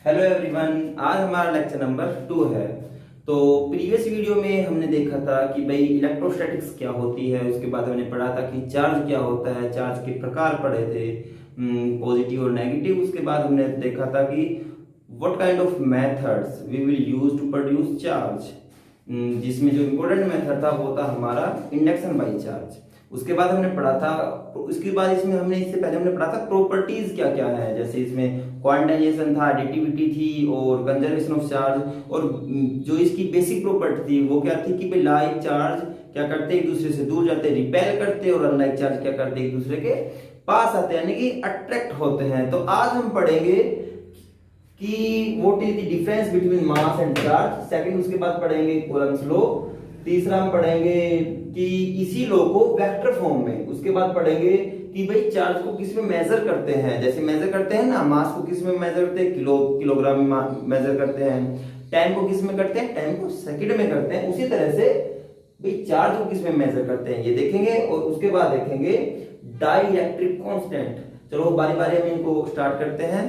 Hello everyone, आज हमारा lecture number 2 है। तो प्रीवियस वीडियो में हमने देखा था कि भाई इलेक्ट्रोस्टैटिक्स क्या होती है। उसके बाद हमने पढ़ा था कि चार्ज क्या होता है, चार्ज के प्रकार पढ़े थे, पॉजिटिव और नेगेटिव। उसके बाद हमने देखा था कि what kind of methods we will use to produce charge, जिसमें जो इम्पोर्टेंट मेथड था वो था हमारा इंडक्शन बाई चार्ज। उसके बाद हमने पढ़ा था, उसके बाद इसमें हमने इससे पहले हमने पढ़ा था प्रॉपर्टीज क्या क्या है। जैसे इसमें क्वांटाइजेशन था, एडिटिविटी थी और कंजर्वेशन ऑफ चार्ज। और जो इसकी बेसिक प्रॉपर्टी थी वो क्या थी कि भाई लाइक चार्ज क्या करते हैं, एक दूसरे से दूर जाते हैं, रिपेल करते हैं, और अनलाइक चार्ज क्या करते हैं, एक दूसरे के पास आते हैं, यानी कि अट्रैक्ट होते हैं। तो आज हम पढ़ेंगे कि what is the difference between mass and charge. Second, उसके बाद पढ़ेंगे कूलम्ब्स लॉ। तीसरा हम पढ़ेंगे कि इसी लॉ को वेक्टर फॉर्म में। उसके बाद पढ़ेंगे कि भाई चार्ज को किस में मेजर करते हैं। जैसे मेजर करते हैं ना, मास को किस में मेजर करते हैं, किलोग्राम में मेजर करते हैं। टाइम को किस में करते हैं, टाइम को सेकंड में करते हैं। उसी तरह से भाई चार्ज को किस में मेजर करते हैं ये देखेंगे। और उसके बाद देखेंगे डाइइलेक्ट्रिक कांस्टेंट। चलो बारी बारी हम इनको स्टार्ट करते हैं।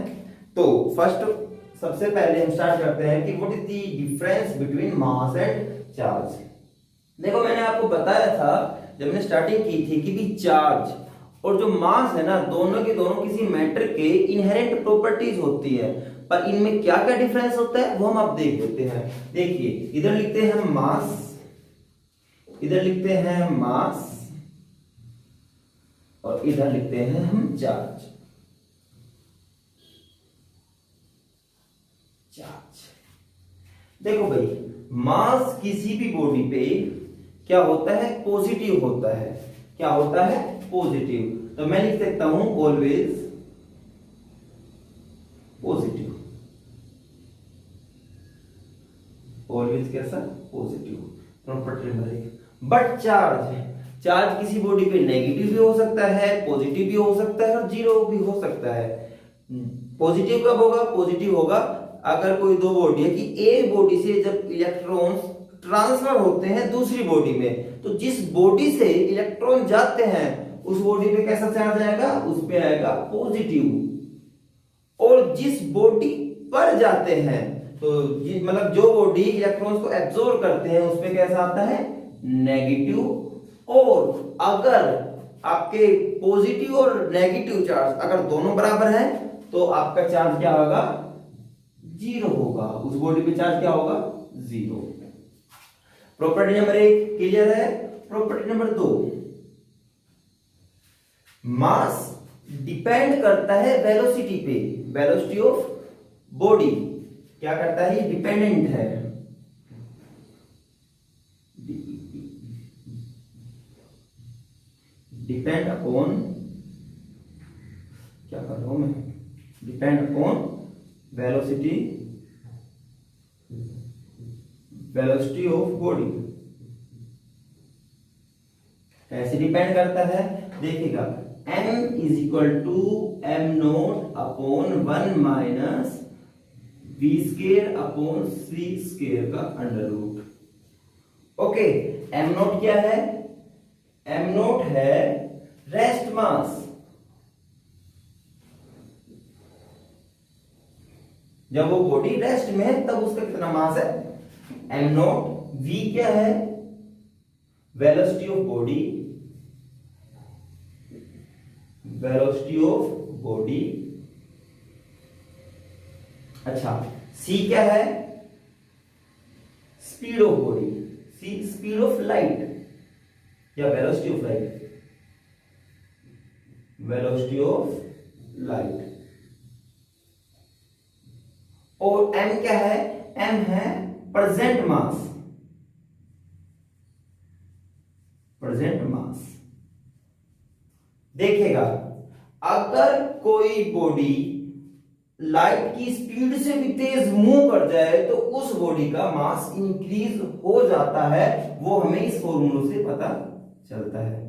तो फर्स्ट सबसे पहले हम स्टार्ट करते हैं कि what is the difference between mass and charge. देखो, मैंने आपको बताया था जब मैंने स्टार्टिंग की थी कि भी चार्ज और जो मास है ना, दोनों के दोनों किसी मैटर के इनहेरेंट प्रॉपर्टीज होती है। पर इनमें क्या क्या डिफरेंस होता है वो हम अब देख लेते हैं। देखिए, इधर लिखते हैं हम मास, इधर लिखते हैं मास, और इधर लिखते हैं हम चार्ज। देखो भाई, मास किसी भी बॉडी पे क्या होता है, पॉजिटिव होता है। क्या होता है, पॉजिटिव। तो मैं लिख सकता हूं ऑलवेज पॉजिटिव। ऑलवेज कैसा, positive, property number 1। But charge किसी बॉडी पे नेगेटिव भी हो सकता है, पॉजिटिव भी हो सकता है, और जीरो भी हो सकता है। पॉजिटिव कब होगा, पॉजिटिव होगा अगर कोई दो बॉडी है कि एक बॉडी से जब इलेक्ट्रॉन्स ट्रांसफर होते हैं दूसरी बॉडी में, तो जिस बॉडी से इलेक्ट्रॉन जाते हैं उस बॉडी पे कैसा चार्ज आएगा, उस पे आएगा पॉजिटिव। और जिस बॉडी पर जाते हैं, तो मतलब जो बॉडी इलेक्ट्रॉन्स को एब्जॉर्ब करते हैं उस पे कैसा आता है, नेगेटिव। और अगर आपके पॉजिटिव और नेगेटिव चार्ज अगर दोनों बराबर हैं तो आपका चार्ज क्या होगा, जीरो होगा। उस बॉडी पे चार्ज क्या होगा, जीरो। प्रॉपर्टी नंबर 1 क्लियर है। प्रॉपर्टी नंबर 2, मास डिपेंड करता है वेलोसिटी पे। वेलोसिटी ऑफ बॉडी क्या करता है, डिपेंडेंट है। डिपेंड अपॉन, क्या कर रहा हूं मैं, depend upon velocity of body. कैसे डिपेंड करता है, देखिएगा, m is equal to M naught upon 1 minus v square upon c square का under root. Okay, m naught क्या है, m नोट है रेस्ट मास। जब वो बॉडी रेस्ट में है तब उसका कितना मास है, एम नोट। v क्या है, velocity of body, velocity of body. अच्छा, c क्या है, speed of body, c speed of light या velocity of light, velocity of light. और m क्या है, m है प्रेजेंट मास, प्रेजेंट मास। देखिएगा, अगर कोई बॉडी लाइट की स्पीड से भी तेज मूव कर जाए तो उस बॉडी का मास इंक्रीज हो जाता है। वो हमें इस फॉर्मूले से पता चलता है।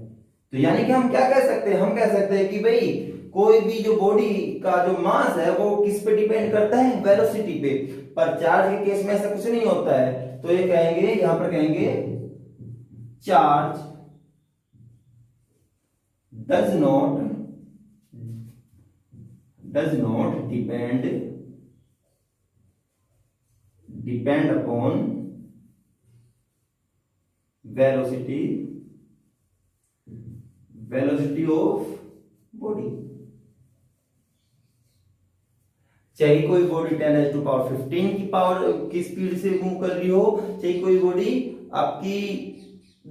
तो यानी कि हम क्या कह सकते हैं, हम कह सकते हैं कि भाई कोई भी जो बॉडी का जो मास है वो किस पे डिपेंड करता है, वेलोसिटी पे। पर चार्ज के केस में ऐसा कुछ नहीं होता है। तो ये कहेंगे, यहां पर कहेंगे charge does not depend depend upon velocity of body. चाहे कोई बॉडी 10⁻15 की पावर की स्पीड से मूव कर रही हो, चाहे कोई बॉडी आपकी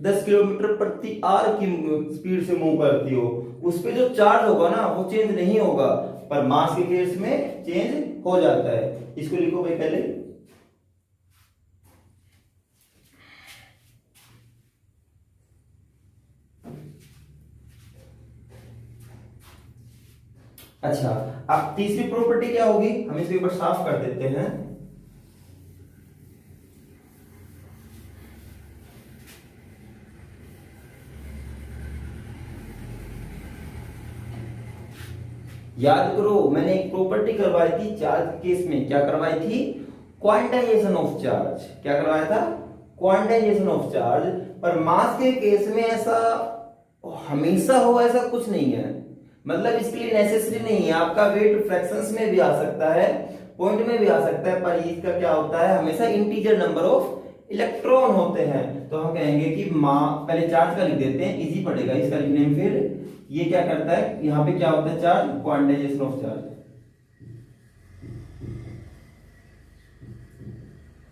10 किलोमीटर प्रति आवर की स्पीड से मूव करती हो, उस पे जो चार्ज होगा ना वो चेंज नहीं होगा, पर मास के केस में चेंज हो जाता है। इसको लिखो भाई पहले। अच्छा, अब तीसरी प्रॉपर्टी क्या होगी, हम इसको एक बार साफ कर देते हैं। याद करो, मैंने एक प्रॉपर्टी करवाई थी चार्ज के केस में। क्या करवाई थी? Quantization of charge. क्या करवाया था? Quantization of charge. पर मास के केस में ऐसा हमेशा हो ऐसा कुछ नहीं है, मतलब इसके लिए नेसेसरी नहीं है। आपका वेट फ्रैक्शंस में भी आ सकता है, पॉइंट में भी आ सकता है, पर इसका क्या होता है, हमेशा इंटीजर नंबर ऑफ इलेक्ट्रॉन होते हैं। तो हम कहेंगे कि पहले चार्ज का लिख देते हैं, इजी पड़ेगा इसका लिखने में। फिर ये क्या करता है, यहाँ पे क्या होता है charge, quantization of charge.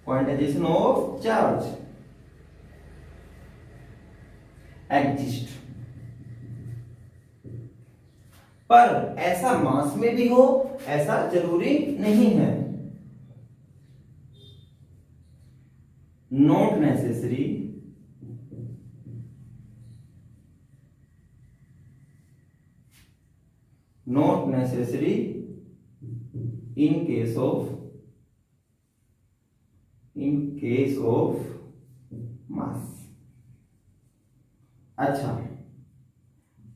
Quantization of charge exist, पर ऐसा मास में भी हो ऐसा जरूरी नहीं है। Not necessary in case of mass। अच्छा,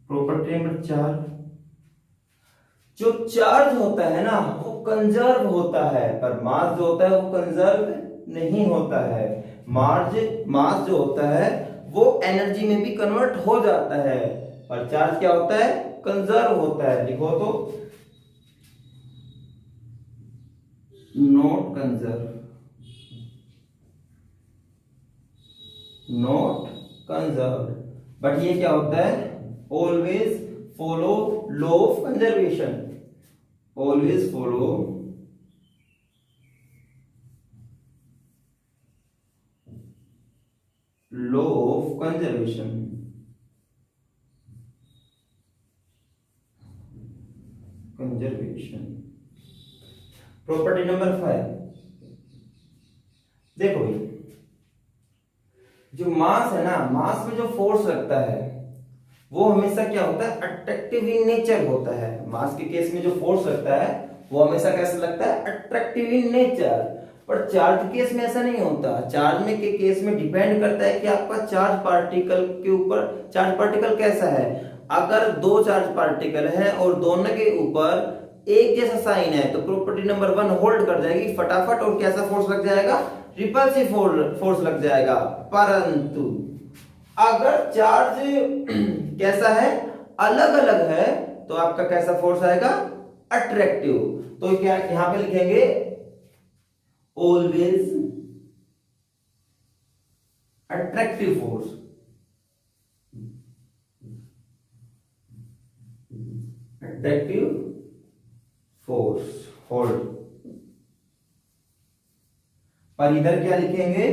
प्रॉपर्टी नंबर 4, जो चार्ज होता है ना वो कंजर्व होता है, पर मास जो होता है वो कंजर्व नहीं होता है। मास जो होता है वो एनर्जी में भी कन्वर्ट हो जाता है, पर चार्ज क्या होता है, कंजर्व होता है। लिखो तो, नॉट कंजर्व, बट ये क्या होता है, always follow law of conservation. Always follow law of conservation. Property number 5, देखो भाई, जो मास है ना, मास में जो फोर्स लगता है वो हमेशा क्या होता है, अट्रैक्टिव इन नेचर होता है। मास के केस में जो फोर्स लगता है वो हमेशा कैसे लगता है, अट्रैक्टिव इन नेचर। पर चार्ज के केस में ऐसा नहीं होता। चार्ज में के केस में डिपेंड करता है कि आपका चार्ज पार्टिकल के ऊपर, चार्ज पार्टिकल कैसा है। अगर दो चार्ज पार्टिकल है और दोनों के ऊपर एक जैसा साइन है तो प्रॉपर्टी नंबर 1 होल्ड कर जाएगी फटाफट, और कैसा फोर्स लग जाएगा, रिपल्सिव फोर्स लग जाएगा। परंतु अगर चार्ज कैसा है, अलग अलग है, तो आपका कैसा फोर्स आएगा, अट्रैक्टिव। तो क्या यहां पे लिखेंगे, always attractive force. Attractive force hold. पर इधर क्या लिखेंगे,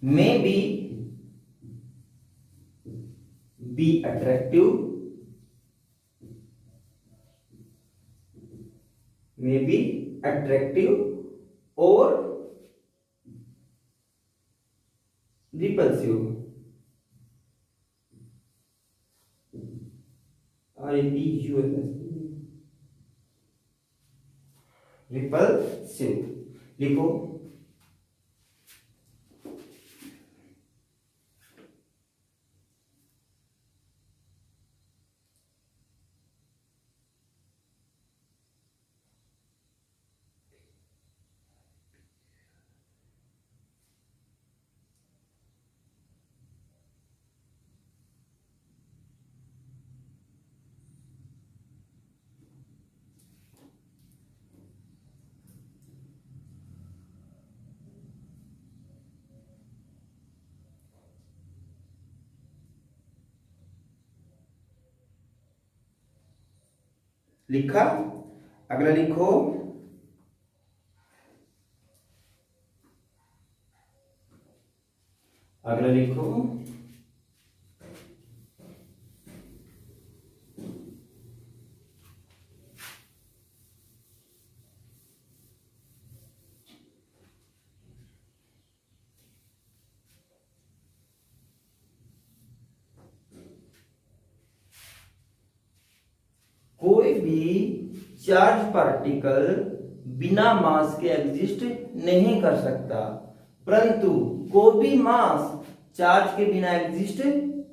may be attractive, may be attractive और रिपल्सिव। रिपल्सिव लिखो। लिखा। अगला लिखो कोई भी चार्ज पार्टिकल बिना मास के एग्जिस्ट नहीं कर सकता, परंतु कोई भी मास चार्ज के बिना एग्जिस्ट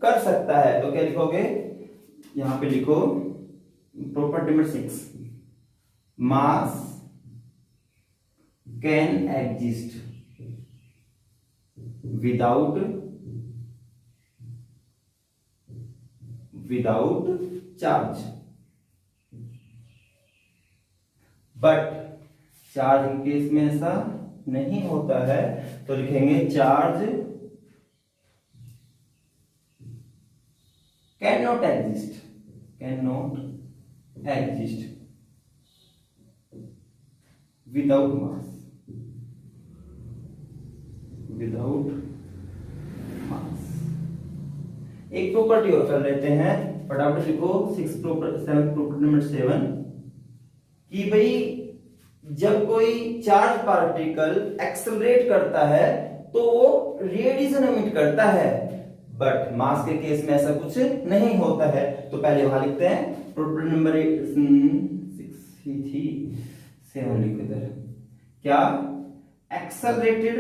कर सकता है। तो क्या लिखोगे, यहां पे लिखो property number 6, mass can exist without charge, but charge के केस में ऐसा नहीं होता है। तो लिखेंगे charge can not exist without mass, एक प्रॉपर्टी और कर लेते हैं, फटाफट लिखो 7 नंबर 7 कि भाई जब कोई चार्ज पार्टिकल एक्सेलरेट करता है तो वो रेडिएशन एमिट करता है, बट मास के केस में ऐसा कुछ नहीं होता है। तो पहले वहां लिखते हैं प्रॉपर्टी नंबर 6 ही थी, 7 लिखो इधर। क्या accelerated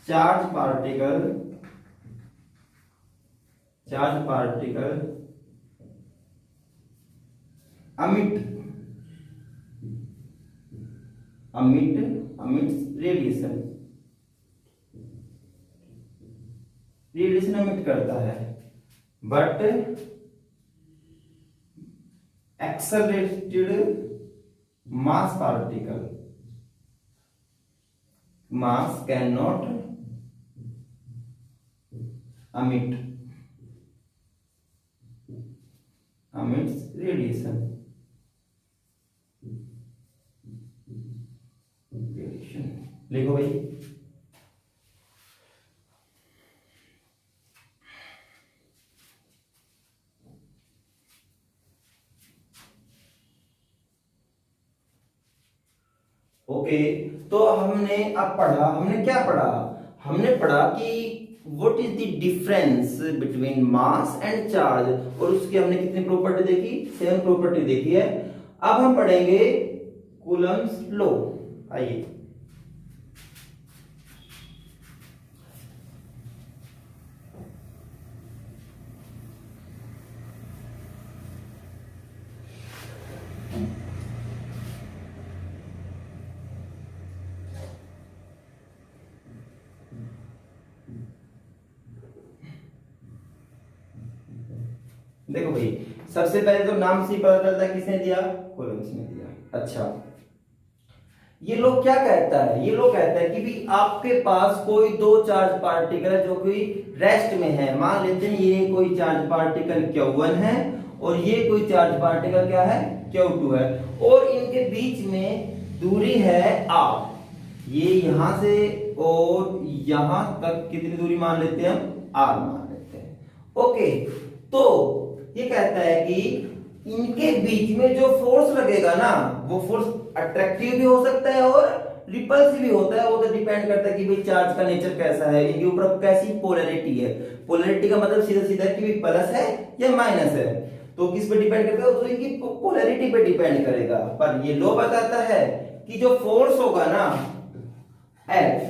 charge particle radiation emit करता है, but accelerated mass can not emits radiation. लिखो भाई, ओके। तो हमने क्या पढ़ा, हमने पढ़ा कि what is the difference between mass and charge, और उसकी हमने कितनी प्रॉपर्टी देखी, 7 प्रॉपर्टी देखी है। अब हम पढ़ेंगे कूलम्स लॉ। आइए, देखो भाई, सबसे पहले तो नाम से ही पता चलता है किसने दिया, कूलम्स ने दिया। अच्छा, ये लोग क्या कहता है, ये लोग कहता है कि भी आपके पास कोई दो चार्ज पार्टिकल है जो कोई रेस्ट में है। मान लेते हैं ये कोई चार्ज पार्टिकल Q1 है और ये कोई चार्ज पार्टिकल क्या है, Q2 है, और इनके बीच में दूरी है R। ये यहां से और यहां तक कितनी दूरी मान लेते हैं हम, R मान लेते हैं। ओके, तो ये कहता है कि इनके बीच में जो फोर्स लगेगा ना, वो फोर्स अट्रैक्टिव भी हो सकता है और रिपल्सिव भी होता है। वो तो डिपेंड करता है कि भाई चार्ज का नेचर कैसा है, इनके ऊपर कैसी पोलैरिटी है। पोलैरिटी का मतलब सीधा सीधा कि भाई प्लस है या माइनस है, तो किस पे डिपेंड करता है, तो इनकी पोलैरिटी पे डिपेंड करेगा। पर ये लॉ बताता है कि जो फोर्स होगा ना F,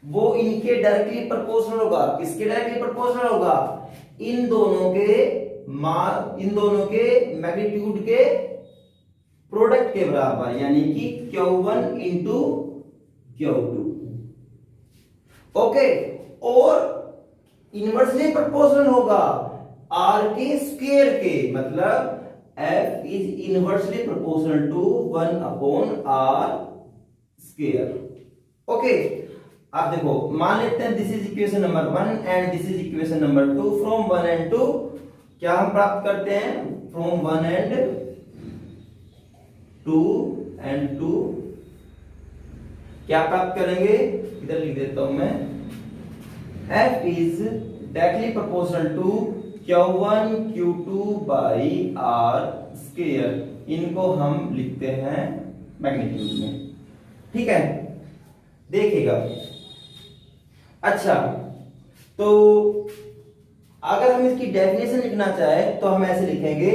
वो इनके डायरेक्टली प्रोपोर्शनल होगा। किसके डायरेक्टली प्रोपोर्शनल होगा, इन दोनों के मैग्नीट्यूड के प्रोडक्ट के बराबर, यानी कि Q1 इंटू Q2। ओके, और इनवर्सली प्रोपोर्शनल होगा R के स्क्वायर के, मतलब F is inversely proportional to 1 upon R square. Okay, आप देखो, मान लेते हैं this is equation number 1 and this is equation number 2। From 1 and 2 क्या हम प्राप्त करते हैं, from one and two and two क्या प्राप्त करेंगे, इधर लिख देता हूं मैं, F is directly proportional to Q1 Q2 by R square। इनको हम लिखते हैं मैग्नीट्यूड में, ठीक है, देखिएगा। अच्छा, तो अगर हम इसकी डेफिनेशन लिखना चाहे तो हम ऐसे लिखेंगे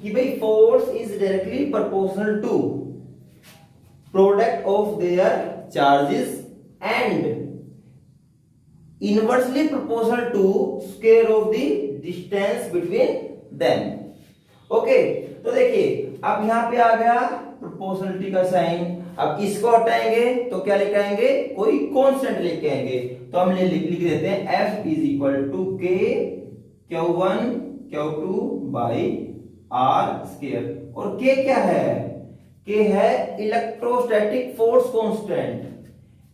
कि भाई force is directly proportional to product of their charges and inversely proportional to square of the distance between them. Okay, तो देखिए अब यहां पे आ गया प्रोपोर्शनलिटी का साइन। अब इसको हटाएंगे तो क्या लेके आएंगे, कोई कांस्टेंट लेके आएंगे। तो हम लिख देते हैं F is equal to K Q1 Q2 by R square. और K क्या है, K है electrostatic force constant,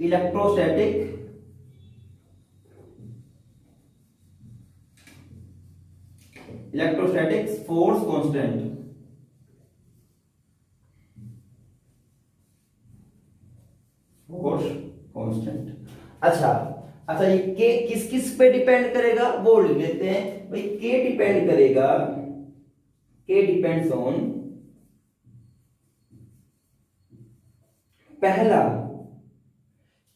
electrostatic force constant. Force constant. अच्छा, ये के किस किस पे डिपेंड करेगा वो लिख लेते हैं भाई। के डिपेंड करेगा, के डिपेंड्स ऑन, पहला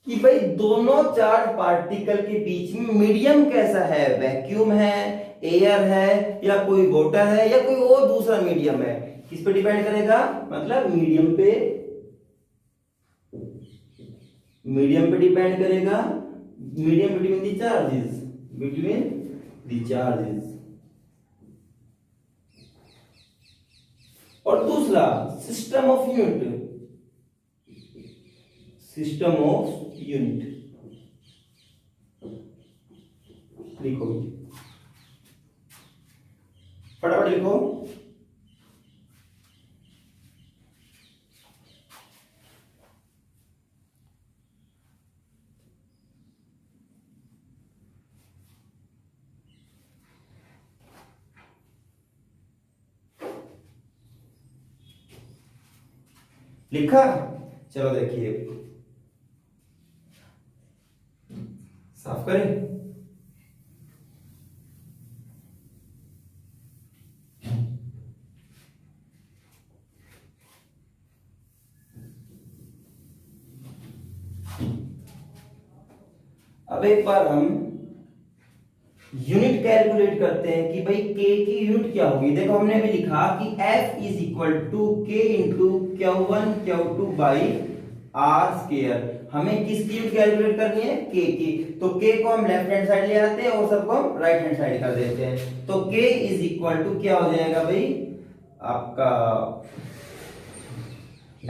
कि भाई दोनों चार्ज पार्टिकल के बीच में मीडियम कैसा है, वैक्यूम है, एयर है, या कोई वाटर है, या कोई और दूसरा मीडियम है। किस पे डिपेंड करेगा, मतलब मीडियम पे डिपेंड करेगा, medium between the charges, between the charges. और दूसरा system of unit, system of unit लिखो, फटाफट लिखो। लिखा, चलो देखिए साफ करें। अब एक बार हम यूनिट कैलकुलेट करते हैं कि भाई के की यूनिट क्या होगी। देखो हमने भी लिखा कि F is equal to K into Q1 Q2 by R square. हमें किसकी यूनिट कैलकुलेट करनी है, के की। तो के को हम लेफ्ट हैंड साइड ले आते हैं और सबको हम राइट हैंड साइड कर देते हैं। तो के इज इक्वल टू क्या हो जाएगा भाई, आपका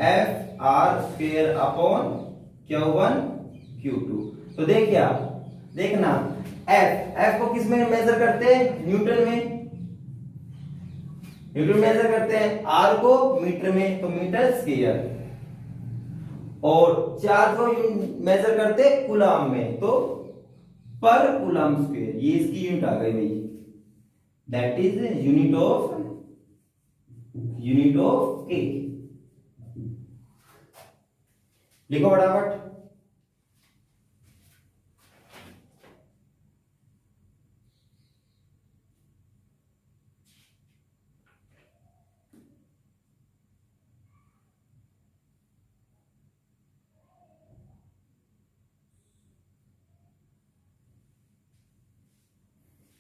F are square upon Q1 Q2। तो देखिए आप देखना, F को किस में मेजर करते हैं, न्यूटन में, न्यूटन मेजर करते हैं। R को मीटर में, तो मीटर स्क्वायर। और चार्ज को मेजर करते हैं कूलम में, तो पर कूलम स्क्वायर। ये इसकी यूनिट आ गई भाई, दैट इज यूनिट ऑफ के। लिखो फटाफट।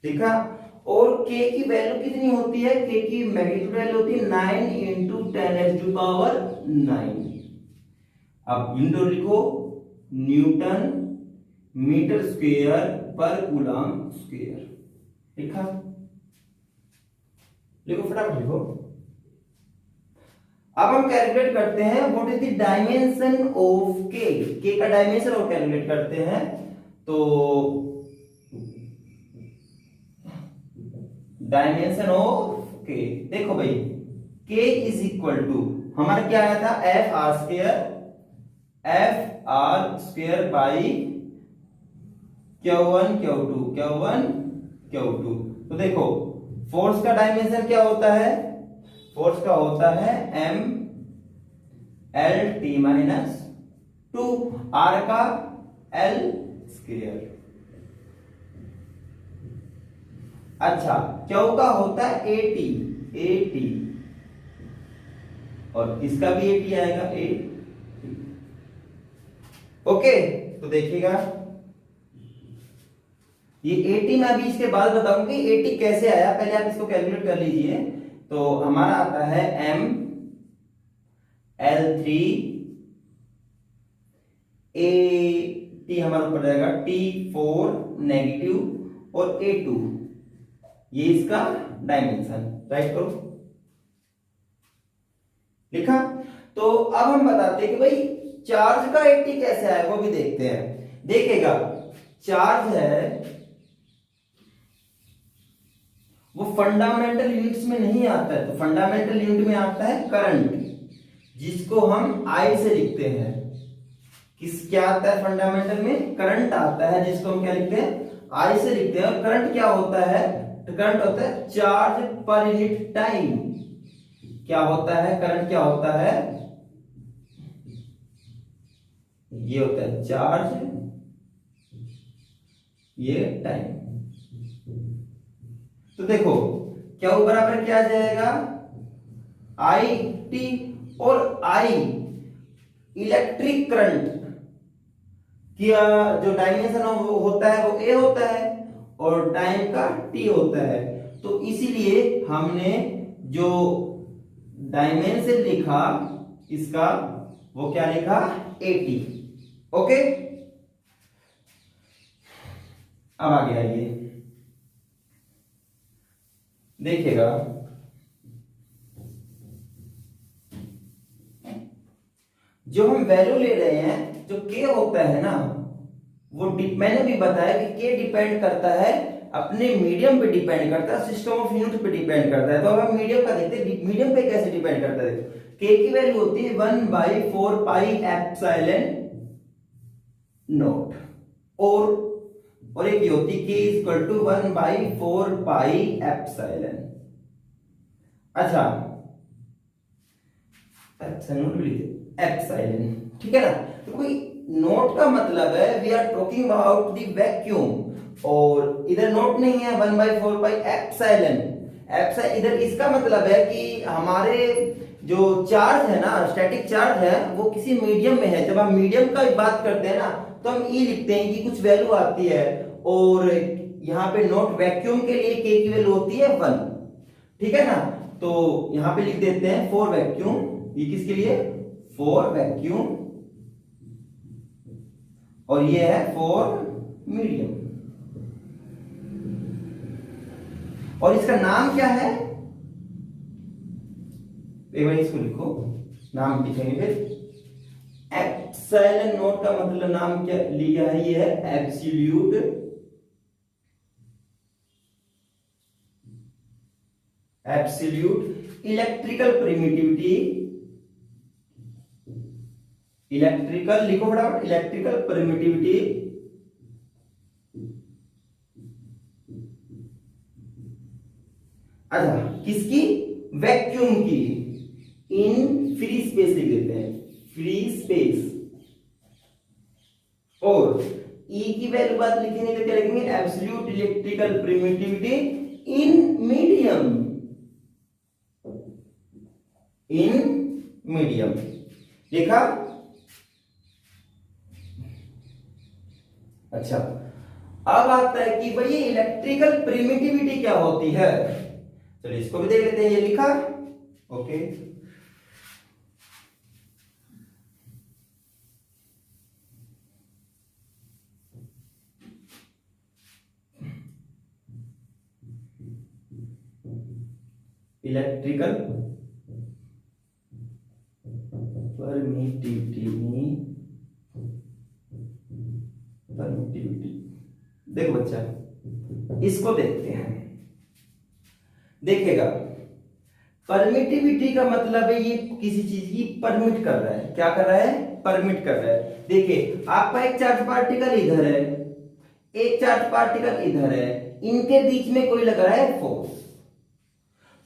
देखा, और k की वैल्यू कितनी होती है, k की मैग्नीट्यूड वैल्यू होती है 9 इंटू 10⁹। अब यूनिट लिखो, न्यूटन मीटर स्क्वायर पर कूलम स्क्वायर। लिखा, लिखो फटाफट लिखो। अब हम कैलकुलेट करते हैं what is the dimension of के का डायमेंशन और कैलकुलेट करते हैं। तो डायमेंशन ऑफ के, देखो भाई के इज इक्वल टू, हमारा क्या आया था, F R square by Q1 Q2। तो देखो फोर्स का डायमेंशन क्या होता है, फोर्स का होता है m l t minus 2 r का l स्क्वायर। अच्छा, क्यू का होता है AT और इसका भी AT आएगा AT। ओके, तो देखिएगा ये AT मैं अभी इसके बाद बताऊंगी AT कैसे आया, पहले आप इसको कैलकुलेट कर लीजिए। तो हमारा आता है m l3 AT हमारा ऊपर जाएगा T4 नेगेटिव और A2, ये इसका डायमेंशन। राइट करो, लिखा। तो अब हम बताते हैं कि भाई चार्ज का AT कैसे आया वो भी देखते हैं। देखिएगा, चार्ज है वो फंडामेंटल यूनिट्स में नहीं आता है, तो फंडामेंटल यूनिट में आता है करंट, जिसको हम I से लिखते हैं। क्या आता है फंडामेंटल में? करंट आता है, जिसको हम क्या लिखते हैं? I से लिखते हैं। और करंट क्या होता है? करंट होता है चार्ज पर यूनिट टाइम। क्या होता है करंट? क्या होता है? ये होता है चार्ज, ये टाइम। तो देखो क्या वो बराबर क्या आ जाएगा? आई टी, और आई इलेक्ट्रिक करंट क्या जो डायमेंशन होता है वो ए होता है और टाइम का टी होता है। तो इसीलिए हमने जो डायमेंशन लिखा इसका वो क्या लिखा? एटी। ओके, अब आगे आइए, देखिएगा जो हम वैल्यू ले रहे हैं, जो के होता है ना, वो मैंने भी बताया कि के डिपेंड करता है अपने मीडियम पे, डिपेंड करता है सिस्टम ऑफ यूनिट पे डिपेंड करता है। तो अब हम मीडियम का देखते हैं, मीडियम पे कैसे डिपेंड करता है। के की वैल्यू होती है 1/4 पाई एप्सिलॉन नॉट, और एक ये होती है k equal to 1/4 pi epsilon. अच्छा, एप्सिलॉन, ठीक है ना। तो कोई नोट का मतलब है we are talking about the vacuum, और इधर नोट नहीं है 1/4 पाई एप्सिलॉन। इधर इसका मतलब है कि हमारे जो चार्ज है ना, स्टैटिक चार्ज है, वो किसी मीडियम में है। जब हम मीडियम का बात करते हैं ना, तो हम ई लिखते हैं कि कुछ वैल्यू आती है, और यहाँ पे नोट वैक्यूम के लिए के की वैल्यू होती है 1, ठीक है ना। तो यहाँ पे लिख देते हैं फॉर वैक्यूम, ये किसके लिए? फॉर वैक्यूम, और ये है फॉर मीडियम। और इसका नाम क्या है? एक बार इसको लिखो, नाम लिखेंगे फिर। एप्सिलॉन नोट का मतलब नाम क्या लिया है? ये है एब्सोल्यूट इलेक्ट्रिकल परमिटिविटी। इलेक्ट्रिकल लिखो फटाफट, इलेक्ट्रिकल परमिटिविटी अच्छा किसकी? वैक्यूम की, इन फ्री स्पेस लिख देते हैं, फ्री स्पेस। और ई की वैल्यू बात लिखेंगे तो क्या लिखेंगे? Absolute electrical permittivity in medium, in medium लिखा। अच्छा, अब आता है कि भाई इलेक्ट्रिकल परमिटिविटी क्या होती है। चलिए इसको भी देख लेते हैं, ये लिखा। Okay, electrical permittivity. देखो बच्चा, इसको देखते हैं। देखिएगा, परमिटिविटी का मतलब है ये किसी चीज की परमिट कर रहा है। क्या कर रहा है? परमिट कर रहा है। देखिए, आपका एक चार्ज पार्टिकल इधर है, एक चार्ज पार्टिकल इधर है, इनके बीच में कोई लग रहा है फोर्स।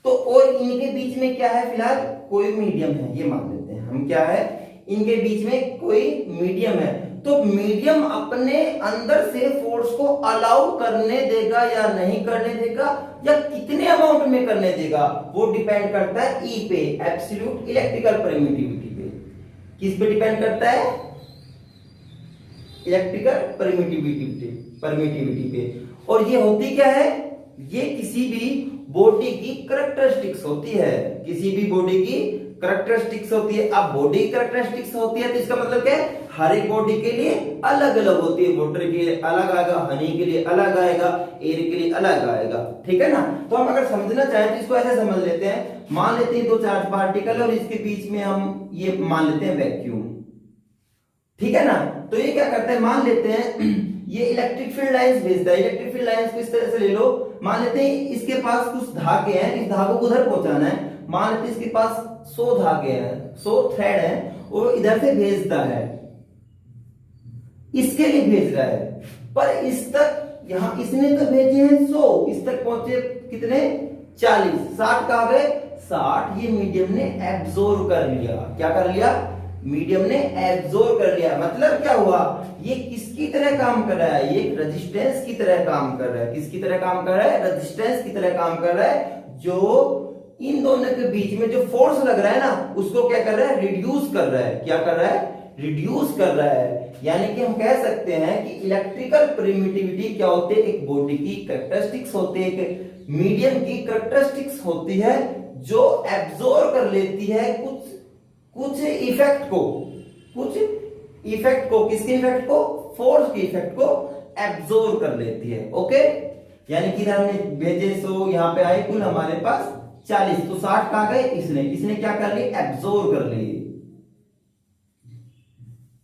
तो और इनके बीच में क्या है, फिलहाल कोई मीडियम है, ये मान लेते हैं हम, क्या है, इनके बीच में कोई मीडियम है। तो मीडियम अपने अंदर से फोर्स को अलाउ करने देगा या नहीं करने देगा, या कितने अमाउंट में करने देगा, वो डिपेंड करता है ई पे, एब्सोल्यूट इलेक्ट्रिकल परमिटिविटी पे। किस पे डिपेंड करता है, इलेक्ट्रिकल परमिटिविटी पे। और ये होती क्या है, ये किसी भी बॉडी की करैक्टरिस्टिक्स होती है, किसी भी बॉडी की करैक्टरिस्टिक्स होती है। अब बॉडी की करैक्टरिस्टिक्स होती है तो इसका मतलब क्या है, हर एक बॉडी के लिए अलग अलग होती है। वाटर के लिए अलग आएगा, हनी के लिए अलग आएगा, एयर के लिए अलग आएगा, ठीक है ना। तो हम अगर समझना चाहें तो इसको ऐसे समझ लेते हैं, मान लेते हैं दो चार्ज पार्टिकल और इसके बीच में हम ये मान लेते हैं वैक्यूम, ठीक है ना। तो ये क्या करते हैं, मान लेते हैं ये इलेक्ट्रिक फील्ड लाइंस भेजता है। इलेक्ट्रिक फील्ड लाइंस को इस तरह से ले लो, मान लेते हैं इसके पास कुछ धागे हैं, इस धागों को उधर पहुंचाना है। मान लेते हैं इसके पास 100 धागे हैं, 100 थ्रेड हैं, और इधर से भेजता है, इसके लिए भेज रहा है। पर इस तक, यहां इसने तो भेजे हैं 100, इस तक पहुंचे कितने, 40, 60 कहां गए, 60 ये मीडियम ने एब्जॉर्ब कर लिया। क्या कर लिया, मीडियम ने एब्जॉर्ब कर लिया। मतलब क्या हुआ, ये किसकी तरह काम कर रहा है, ये रेजिस्टेंस की तरह काम कर रहा है। किसकी तरह काम कर रहा है, रेजिस्टेंस की तरह काम कर रहा है। जो इन दोनों के बीच में जो फोर्स लग रहा है ना, उसको क्या कर रहा है, रिड्यूस कर रहा है। क्या कर रहा है, रिड्यूस कर रहा है। यानी कि हम कह सकते हैं कि इलेक्ट्रिकल परमिटिविटी क्या होती है, एक बॉडी की कैरेक्टरिस्टिक्स होती है, एक मीडियम की कैरेक्टरिस्टिक्स होती है, जो एब्जॉर्ब कर लेती है कुछ इफेक्ट को, किसके इफेक्ट को, फोर्स के इफेक्ट को एब्जॉर्ब कर लेती है। ओके, यानी कि इधर हमने भेजे 100, यहां पे आए कुल हमारे पास 40, तो 60 कहां गए, इसने क्या कर लिए, एब्जॉर्ब कर लिए।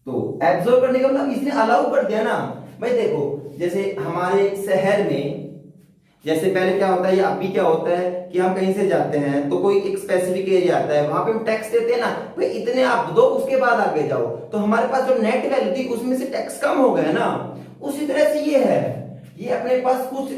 तो एब्जॉर्ब करने का मतलब इसने अलाउ कर दिया ना। भाई देखो, जैसे हमारे शहर में, जैसे पहले क्या होता है, या अभी क्या होता है कि हम कहीं से जाते हैं तो कोई एक स्पेसिफिक एरिया आता है, वहां पे हम टैक्स देते हैं ना, भाई इतने आप दो, उसके बाद आगे जाओ। तो हमारे पास जो नेट वैल्यू थी उसमें से टैक्स कम हो गया ना। उसी तरह से ये है, ये अपने पास कुछ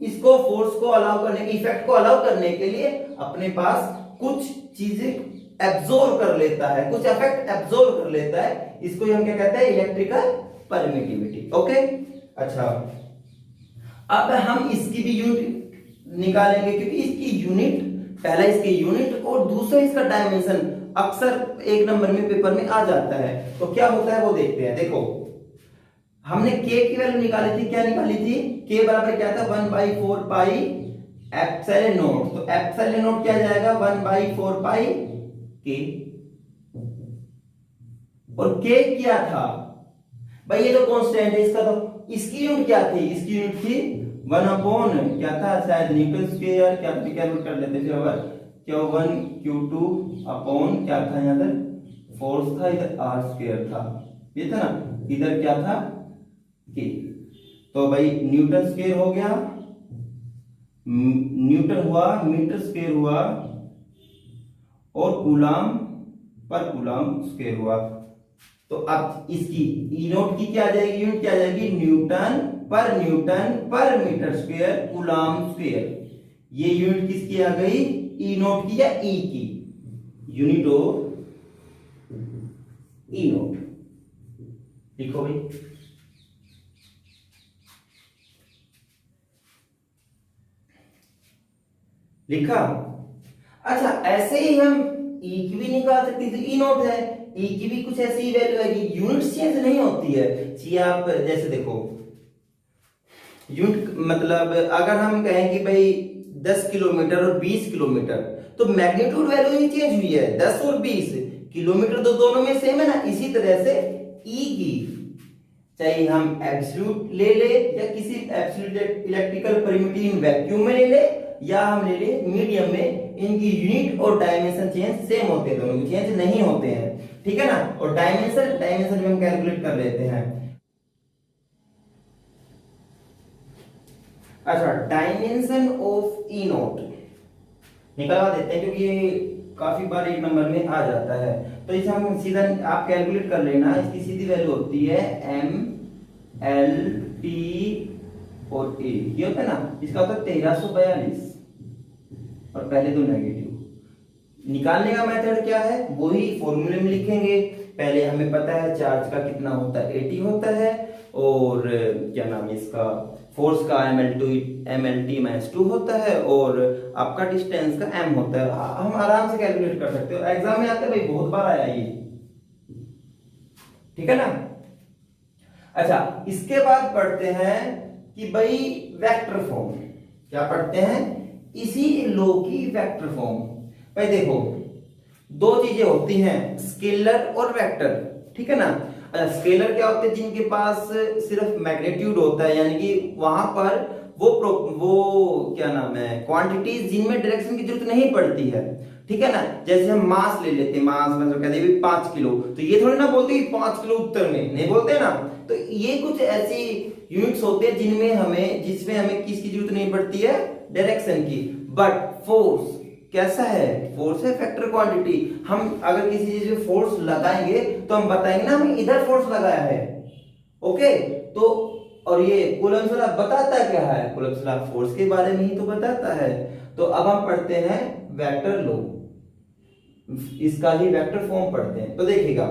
इसको फोर्स को अलाउ करने के, इफेक्ट को अलाउ करने के लिए अपने पास कुछ चीजें एब्जॉर्ब कर लेता है, कुछ इफेक्ट एब्जॉर्ब कर लेता है। इसको हम क्या कहते हैं, इलेक्ट्रिकल परमिटिविटी। ओके, अच्छा, अब हम इसकी भी यूनिट निकालेंगे, क्योंकि इसकी यूनिट, पहला इसकी यूनिट और दूसरा इसका डायमेंशन अक्सर एक नंबर में पेपर में आ जाता है। तो क्या होता है वो देखते हैं। देखो, हमने k की वैल्यू निकाली थी, क्या निकाली थी, k बराबर क्या था, 1/4 पाई एप्सिलॉन नॉट। तो एप्सिलॉन नॉट क्या जाएगा, 1/4 पाई k। और k क्या था भाई, ये तो कांस्टेंट है इसका, तो इसकी यूनिट क्या थी, इसकी यूनिट थी 1 क्या था, शायद न्यूटन स्क्वायर, क्या कैलकुलेट कर लेते थे, अगर Q1 Q2 अपॉन क्या था, यहाँ पर फोर्स था, इधर r स्क्वायर था, ये था ना, इधर क्या था k। तो भाई न्यूटन स्क्वायर हो गया, न्यूटन हुआ, मीटर स्क्वायर हुआ, और कूलाम पर कूलाम स्क्वायर हुआ। तो अब इसकी ई नोट की क्या आ जाएगी, यूनिट क्या आ जाएगी, न्यूटन पर मीटर स्क्वायर कूलाम स्क्वायर। ये यूनिट किसकी आ गई, ई नोट की या ई की, यूनिट ऑफ ई नोट। लिखो भाई, लिखा। अच्छा, ऐसे ही हम ई की भी निकाल सकते हैं, ई नोट है, ई की भी कुछ ऐसी ही वैल्यू आएगी, यूनिट चेंज नहीं होती है। जी आप जैसे देखो, यूनिट मतलब अगर हम कहें कि भाई 10 किलोमीटर और 20 किलोमीटर, तो मैग्नीट्यूड वैल्यू ही चेंज हुई है, 10 और 20 किलोमीटर तो दोनों में सेम है ना। इसी तरह से ई की, चाहे हम एब्सोल्यूट ले ले या किसी absolute electrical permittivity in vacuum में ले ले, या हम ले ले मीडियम में, इनकी यूनिट और डायमेंशन चेंज सेम होते हैं, दोनों के चेंज नहीं होते हैं, ठीक है ना। और डायमेंशन में हम कैलकुलेट कर लेते हैं। अच्छा, डायमेंशन ऑफ ई नोट निकलवा देते हैं, क्योंकि ये काफी बार एक नंबर में आ जाता है। तो इसे हम सीधा आप कैलकुलेट कर लेना, इसकी सीधी वैल्यू होती है m l t और a, ये होता है ना, इसका होता है 1342। और पहले तो नेगेटिव। निकालने का मेथड क्या है, वही फॉर्मूले में लिखेंगे। पहले हमें पता है चार्ज का कितना होता है, 80 होता है, और क्या नाम है इसका, फोर्स का mlt-2 होता है, और आपका डिस्टेंस का m होता है। हम आराम से कैलकुलेट कर सकते हो, एग्जाम में आता है भाई, बहुत बार आया ये, ठीक है ना। अच्छा, इसके बाद पढ़ते हैं कि भाई वेक्टर फॉर्म। क्या पढ़ते हैं, इसी लो की वेक्टर फॉर्म। भाई देखो, दो चीजें होती हैं, स्केलर और वेक्टर, ठीक है ना। स्केलर क्या होते हैं, जिनके पास सिर्फ मैग्नीट्यूड होता है, यानी कि वहां पर वो क्या नाम है, क्वांटिटीज जिनमें डायरेक्शन की जरूरत नहीं पड़ती है, ठीक है ना। जैसे हम मास ले लेते हैं, मास मतलब कहते हैं 5 किलो, तो ये थोड़ी ना बोलते कि 5 किलो उत्तर में, नहीं बोलते ना। तो ये कुछ ऐसी यूनिट्स होते हैं जिसमें हमें किसकी जरूरत नहीं पड़ती है, डायरेक्शन की। बट फोर्स कैसा है, फोर्स है फैक्टर क्वांटिटी। हम अगर किसी चीज में फोर्स लगाएंगे तो हम बताएंगे ना हमें इधर फोर्स लगाया है, ओके। तो और ये कूलम्ब्स लॉ बताता क्या है, कूलम्ब्स लॉ फोर्स के बारे में ही तो बताता है। तो अब हम पढ़ते हैं वेक्टर लॉ, इसका ही वेक्टर फॉर्म पढ़ते हैं। तो देखिएगा,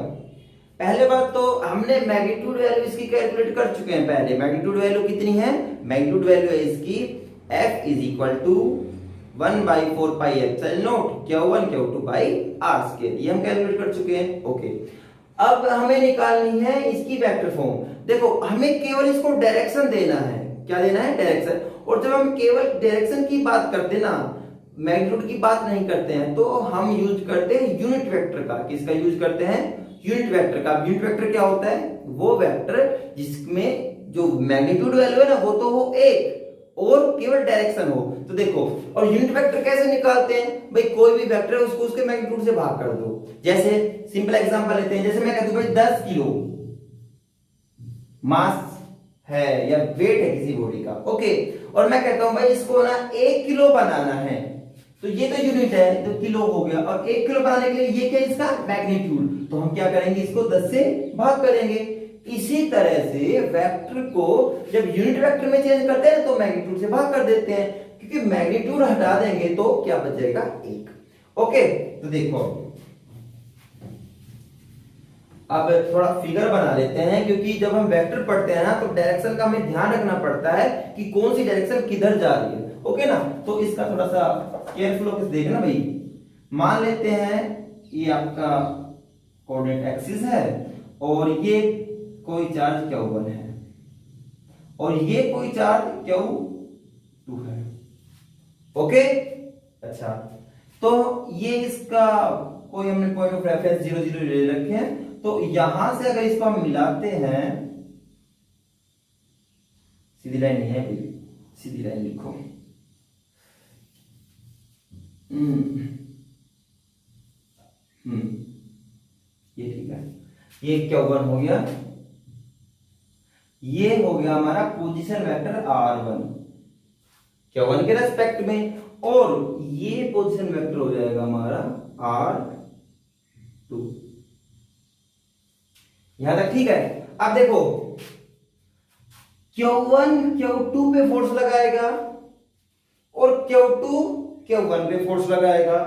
पहले बात तो हमने मैग्नीट्यूड वैल्यू इसकी कैलकुलेट कर चुके हैं। पहले मैग्नीट्यूड वैल्यू कितनी है, मैग्नीट्यूड वैल्यू है इसकी F is equal to 1/4 pi epsilon naught Q1 Q2 by R square, ये हम कैलकुलेट कर चुके हैं, ओके। अब हमें निकालनी है इसकी वेक्टर फॉर्म। देखो, हमें केवल इसको डायरेक्शन देना है, क्या देना है, डायरेक्शन। और जब हम केवल डायरेक्शन की बात करते हैं ना, मैग्नीट्यूड की बात नहीं करते हैं, तो हम यूज करते हैं यूनिट वेक्टर का। किसका यूज करते हैं, यूनिट वेक्टर का। यूनिट वेक्टर क्या होता है, वो वेक्टर जिसमें जो मैग्नीट्यूड वैल्यू है ना वो तो हो एक, और केवल डायरेक्शन हो। तो देखो, और यूनिट वेक्टर कैसे निकालते हैं भाई, कोई भी वेक्टर है उसको उसके मैग्नीट्यूड से भाग कर दो। जैसे सिंपल एग्जांपल लेते हैं, जैसे मैं कहता हूं भाई 10 किलो मास है या वेट है किसी बॉडी का, ओके। और मैं कहता हूं भाई इसको ना 1 किलो बनाना है, तो ये तो यूनिट है, तो किलो हो गया। और 1 किलो बनाने के लिए ये क्या है, इसका मैग्नीट्यूड। तो हम क्या करेंगे, इसको 10 से भाग करेंगे। इसी तरह से वेक्टर को जब यूनिट वेक्टर में चेंज करते हैं तो मैग्नीट्यूड से भाग कर देते हैं, क्योंकि मैग्नीट्यूड हटा देंगे तो क्या बचेगा, 1, ओके। तो देखो, अब थोड़ा फिगर बना लेते हैं, क्योंकि जब हम वेक्टर पढ़ते हैं ना तो डायरेक्शन का हमें ध्यान रखना पड़ता है कि कौन सी डायरेक्शन किधर जा रही है, ओके ना। तो इसका थोड़ा सा केयरफुल होकर देखना भाई। मान लेते हैं ये आपका कोऑर्डिनेट एक्सिस है, और ये कोई चार्ज Q1 है, और ये कोई चार्ज Q2 है, ओके। अच्छा, तो ये इसका कोई हमने पॉइंट ऑफ रेफरेंस 0 0 ले रखे हैं। तो यहां से अगर इसको हम मिलाते हैं, सीधी लाइन नहीं है भाई, सीधी लाइन लिखो, ये ठीक है। ये Q1 हो गया, ये हो गया हमारा पोजीशन वेक्टर R1 Q1 के रेस्पेक्ट में, और ये पोजीशन वेक्टर हो जाएगा हमारा R2। यहां तक ठीक है। अब देखो, Q1 Q2 पे फोर्स लगाएगा और Q2 Q1 पे फोर्स लगाएगा।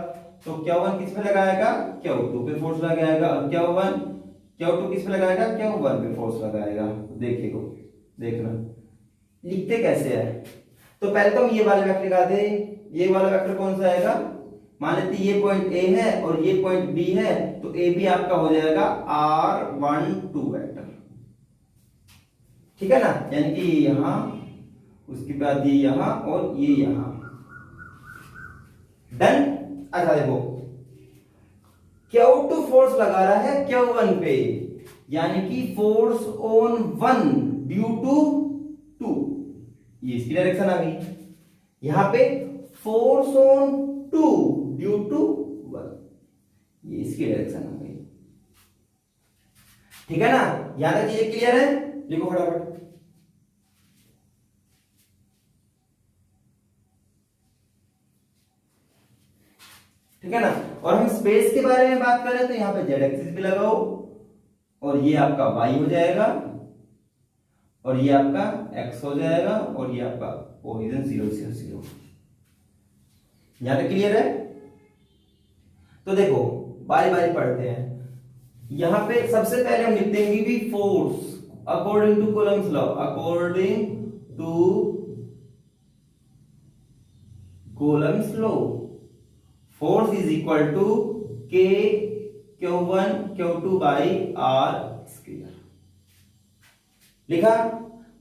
तो Q1 किस पे लगाएगा, Q2 पे फोर्स लगाएगा, और Q2 किस पे लगाएगा, Q1 पे फोर्स लगाएगा। देखिएगा, देखना लिखते कैसे है। तो पहले तो हम ये वाला वेक्टर निकालते हैं। ये वाला वेक्टर कौन सा आएगा, मान लेते हैं ये पॉइंट A है और ये पॉइंट B है, तो A B आपका हो जाएगा R12 वेक्टर, ठीक है ना। यानी कि यहां, उसके बाद ये यहां और ये यहां, डन। अच्छा देखो, Q2 फोर्स लगा रहा है Q1 पे, यानी कि फोर्स ऑन 1 ड्यू टू 2, ये इसकी डायरेक्शन आ गई। यहां पे फोर्स ऑन 2 ड्यू टू 1, ये इसकी डायरेक्शन आ गई, ठीक है ना। यहां तक चीजें क्लियर है, लिखो फटाफट। ठीक है ना। और हम स्पेस के बारे में बात करें तो यहां पे जेड एक्सिस भी लगाओ, और ये आपका वाई हो जाएगा, और ये आपका एक्स हो जाएगा, और ये आपका पोजीशन 0 0 0। यहां तक क्लियर है? तो देखो बारी बारी पढ़ते हैं। यहां पे सबसे पहले हम लिख देंगे भी force according to Coulomb's law, according to Coulomb's law force is equal to K Q1 Q2 by R square. लिखा।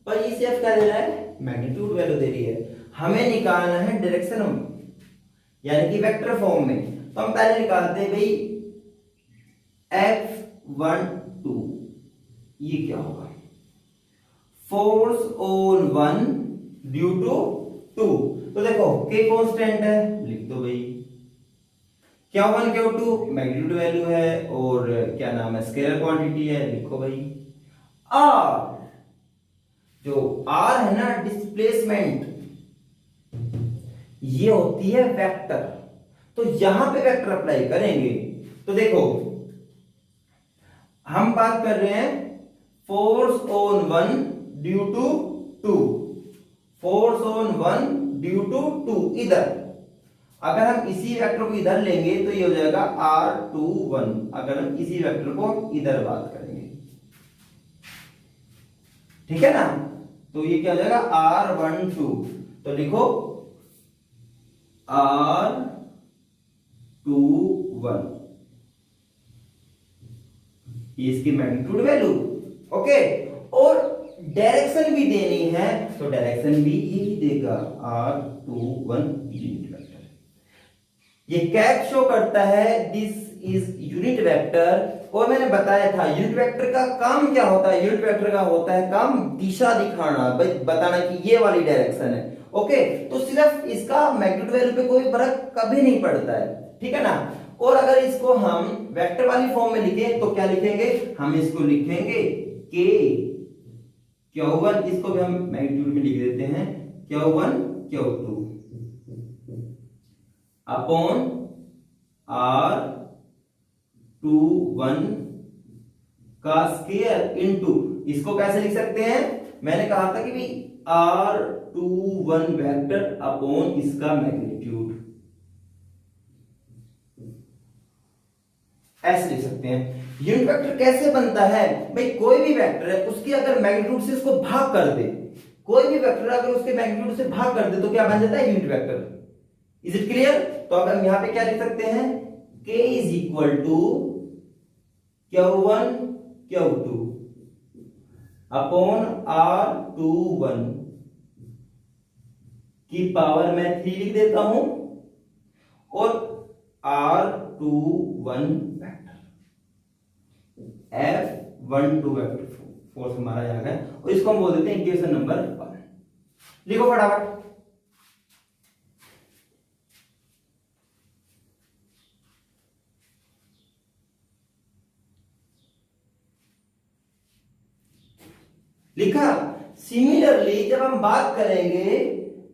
पर इसे F क्या दे रहा है? मैग्नीट्यूड वैल्यू दे रही है। हमें निकालना है डायरेक्शन यानी कि वेक्टर फॉर्म में। तो हम पहले निकालते हैं भाई F12, ये क्या होगा? Force on one due to two. तो देखो K कांस्टेंट है, लिख दो भाई। Q1 Q2 मैग्नीट्यूड वैल्यू है और क्या नाम है, स्केलर क्वांटिटी है, लिखो भाई। R, जो R है ना डिस्प्लेसमेंट, ये होती है वेक्टर। तो यहां पे वेक्टर अप्लाई करेंगे। तो देखो हम बात कर रहे हैं force on one due to two, force on one due to two. इधर अगर हम इसी वेक्टर को इधर लेंगे तो ये हो जाएगा R21। अगर हम इसी वेक्टर को इधर बात करेंगे, ठीक है ना, तो ये क्या हो जाएगा R12। तो लिखो R21, ये इसकी मैग्नीट्यूड वैल्यू। ओके, और डायरेक्शन भी देनी है तो डायरेक्शन भी यही देगा R21 यूनिट वेक्टर। ये कैप शो करता है दिस इज यूनिट वेक्टर। और मैंने बताया था यूनिट वेक्टर का काम क्या होता है? यूनिट वेक्टर का होता है काम दिशा दिखाना, बताना कि ये वाली डायरेक्शन है। ओके, तो सिर्फ इसका मैग्नीट्यूड वैल्यू पे कोई फर्क कभी नहीं पड़ता है, ठीक है ना। और अगर इसको हम वेक्टर वाली फॉर्म में लिखें तो क्या लिखेंगे? हम इसको लिखेंगे K Q1, इसको भी हम मैग्नीट्यूड में लिख देते हैं Q1 Q2 अपॉन R21 का स्क्वायर इनटू, इसको कैसे लिख सकते हैं? मैंने कहा था कि भाई R21 वेक्टर अपॉन इसका मैग्नीट्यूड, ऐसे लिख सकते हैं। यूनिट वेक्टर कैसे बनता है? भाई कोई भी वेक्टर है उसकी अगर मैग्नीट्यूड से इसको भाग कर दे, कोई भी वेक्टर अगर उसके मैग्नीट्यूड से भाग कर दे तो क्या बन जाता है? Unit vector. Is it clear? तो अब हम यहां पे क्या लिख सकते हैं? K is equal to Q1 Q2 upon R21 की पावर मैं 3 लिख देता हूं और R21 vector, F12 vector force हमारा यहाँ है और इसको हम बोल देते हैं इक्वेशन नंबर 1। लिखो फटाफट। लिखा। सिमिलरली जब हम बात करेंगे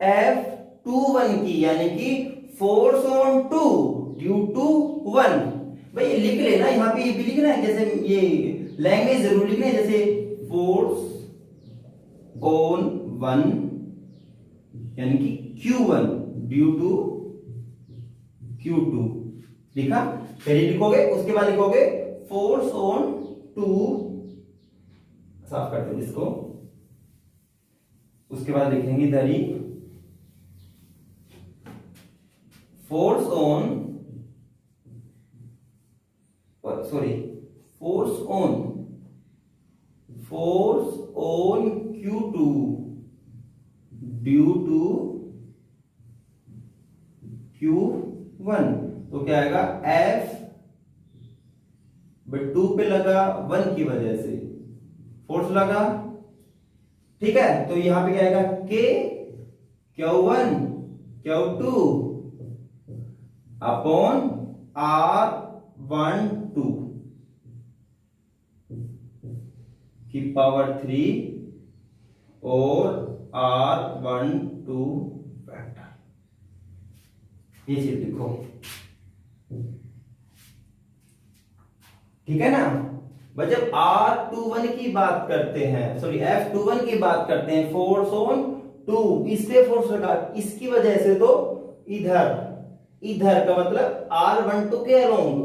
F21 की, यानी कि force on two due to one, भाई ये लिख लेना, यहां पे ये भी लिखना है, जैसे ये लैंग्वेज जरूर लिखना है, जैसे फोर्स ऑन वन यानी कि Q1 ड्यू टू Q2 लिखा। फिर लिखोगे, उसके बाद लिखोगे फोर्स ऑन टू, साफ करते हैं इसको, उसके बाद लिखेंगे इधर ही force on, sorry force on Q2 due to Q1। तो क्या आएगा? F 2 पे लगा 1 की वजह से फोर्स लगा, ठीक है। तो यहां पे क्या आएगा? K Q1 Q2 upon R12 की पावर 3 और R12 वेक्टर, ये चीज लिखो, ठीक है ना। जब R21 की बात करते हैं, सॉरी F21 की बात करते हैं, फोर्स ऑन टू, इस पे फोर्स लगा, इसकी वजह से तो इधर इधर का मतलब R12 के अलोंग,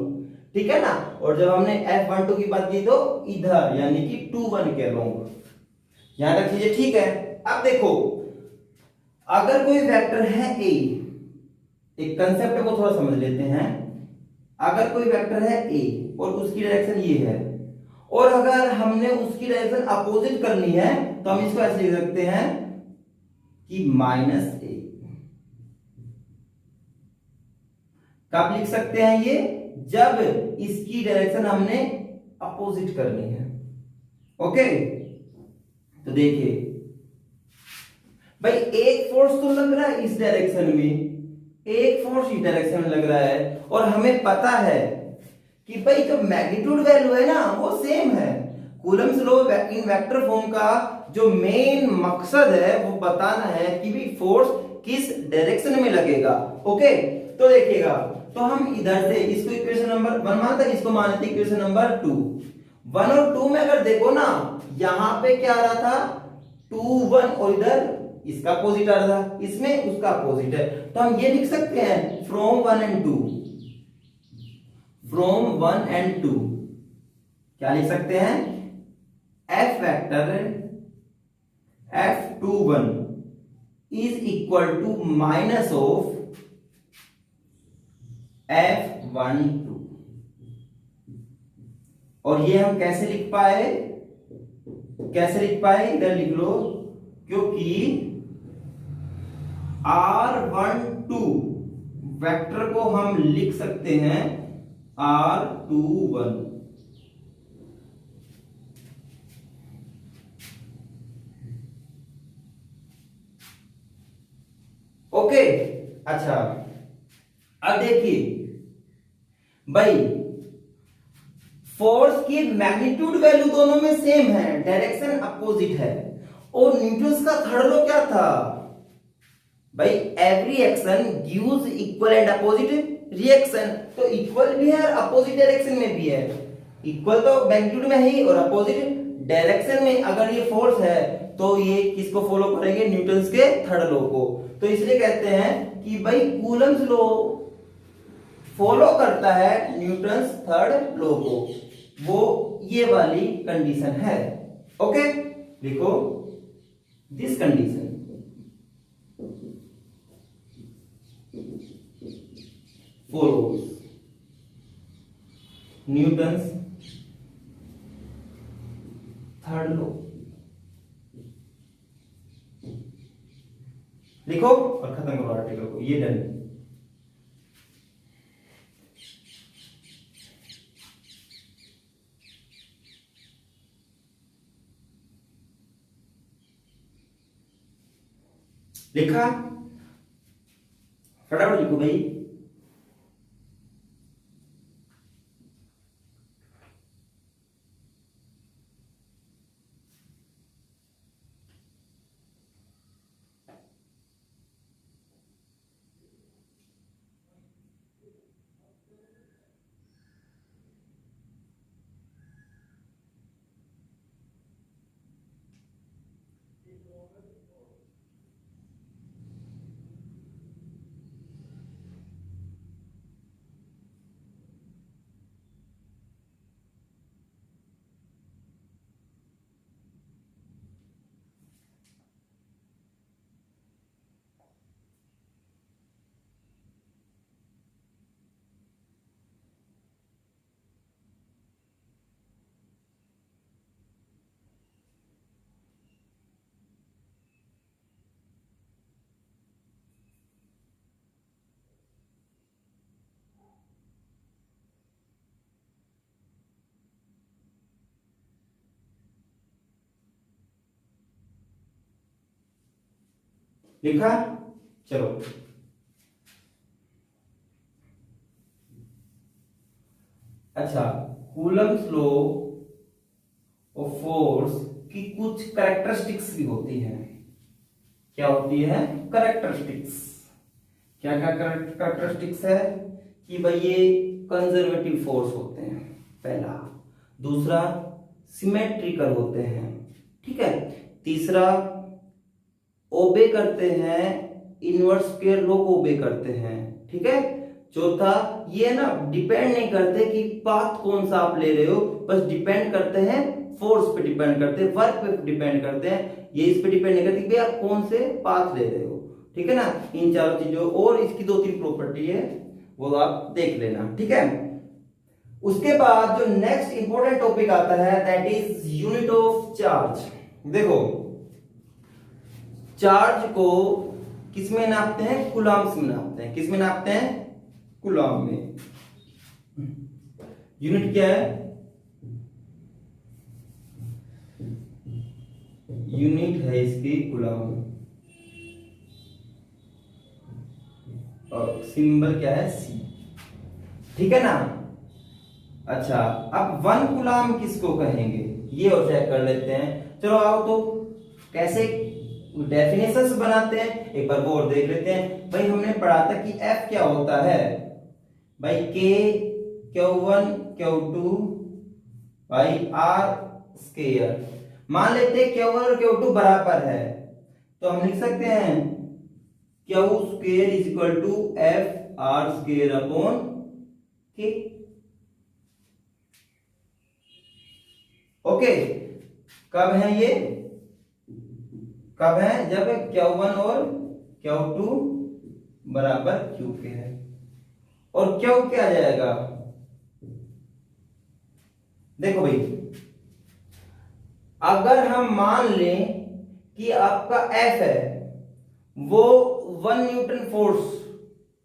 ठीक है ना। और जब हमने F12 की बात की तो इधर यानी कि 21 के अलोंग। यहां तक चीजें ठीक है। अब देखो अगर कोई वेक्टर है A, एक कंसेप्ट को थोड़ा समझ लेते हैं। अगर कोई वेक्टर है A और उसकी डायरेक्शन ये है, और अगर हमने उसकी डायरेक्शन अपोजिट करनी है तो हम इसको ऐसे लिख सकते हैं कि -A। कब लिख सकते हैं ये? जब इसकी डायरेक्शन हमने अपोजिट करनी है। ओके, तो देखिए भाई एक फोर्स तो लग रहा है इस डायरेक्शन में, एक फोर्स इस डायरेक्शन में लग रहा है, और हमें पता है कि भाई जो मैग्नीट्यूड वैल्यू है ना वो सेम है। Coulomb's law in vector form का जो मेन मकसद है वो बताना है कि भाई फोर्स किस डायरेक्शन में लगेगा। ओके, तो देखिएगा, तो हम इधर से इसको इक्वेशन नंबर 1 मानते हैं, इसको मानते हैं इक्वेशन नंबर 2। 1 और 2 में अगर देखो ना, यहां पे क्या आ रहा था 2 1, और इधर इसका अपोजिट आ रहा था, इसमें उसका अपोजिट है। तो हम ये लिख सकते हैं फ्रॉम 1 एंड 2, फ्रॉम 1 एंड 2 क्या लिख सकते हैं? F vector F21 is equal to minus of F12। और ये हम कैसे लिख पाए? कैसे लिख पाए? इधर लिख लो, क्योंकि R12 वेक्टर को हम लिख सकते हैं R21। ओके, अच्छा अब देखिए भाई फोर्स की मैग्नीट्यूड वैल्यू दोनों में सेम है, डायरेक्शन अपोजिट है। और न्यूटन्स का थर्ड लॉ क्या था भाई? Every action gives equal and opposite reaction. तो इक्वल भी है और अपोजिट डायरेक्शन में भी है। इक्वल तो मैग्नीट्यूड में है और अपोजिट डायरेक्शन में अगर ये फोर्स है तो ये किसको फॉलो करेंगे? न्यूटन्स के थर्ड लॉ को। तो इसलिए कहते हैं कि भाई कूलम्स लॉ फॉलो करता है न्यूटन्स थर्ड लॉ को, वो ये वाली कंडीशन है। ओके, देखो this condition follows Newton's third law. लिखो और खत्म करो आर्टिकल को, ये डन। लिखा? फटाफट लिखो भाई। लिखा? चलो अच्छा, कूलम्स लॉ ऑफ फोर्स की कुछ कैरेक्टरिस्टिक्स भी होती हैं। क्या होती है? कैरेक्टरिस्टिक्स। क्या क्या कैरेक्टरिस्टिक्स है? कि भाई ये कंजर्वेटिव फोर्स होते हैं पहला, दूसरा सिमेट्रिकल होते हैं, ठीक है, तीसरा ओबे करते हैं, इनवर्स स्क्वायर लॉ को ओबे करते हैं, ठीक है, चौथा, ये ना डिपेंड नहीं करते कि पाथ कौन सा आप ले रहे हो, बस डिपेंड करते हैं फोर्स पे, डिपेंड करते हैं वर्क पे, डिपेंड करते हैं, ये इस पे डिपेंड नहीं करती कि आप कौन से पाथ ले रहे हो। ठीक है ना, इन चारों चीजों, और इसकी 2-3 प्रॉपर्टी है वो आप देख लेना। ठीक है, उसके बाद जो नेक्स्ट इंपॉर्टेंट टॉपिक आता है that is unit of charge. देखो, चार्ज को किस में नापते हैं? कूलम्ब्स में नापते हैं। किस में नापते हैं? कूलम्ब में। यूनिट क्या है? यूनिट है इसकी कूलम्ब, और सिंबल क्या है? सी। ठीक है ना। अच्छा, अब 1 कूलम्ब किसको कहेंगे ये और चेक कर लेते हैं। चलो आओ, तो कैसे डेफिनेशंस बनाते हैं एक बार वो और देख लेते हैं। भाई हमने पढ़ा था कि F क्या होता है भाई, K Q1 Q2 भाई R स्क्वायर। मान लेते हैं Q1 और Q2 बराबर है, तो हम लिख सकते हैं Q square is equal to F R square upon K। Okay, कब है ये? कब है? जब Q1 और Q2 बराबर Q के है। और Q क्या आ जाएगा? देखो भाई, अगर हम मान लें कि आपका F है वो 1 न्यूटन फोर्स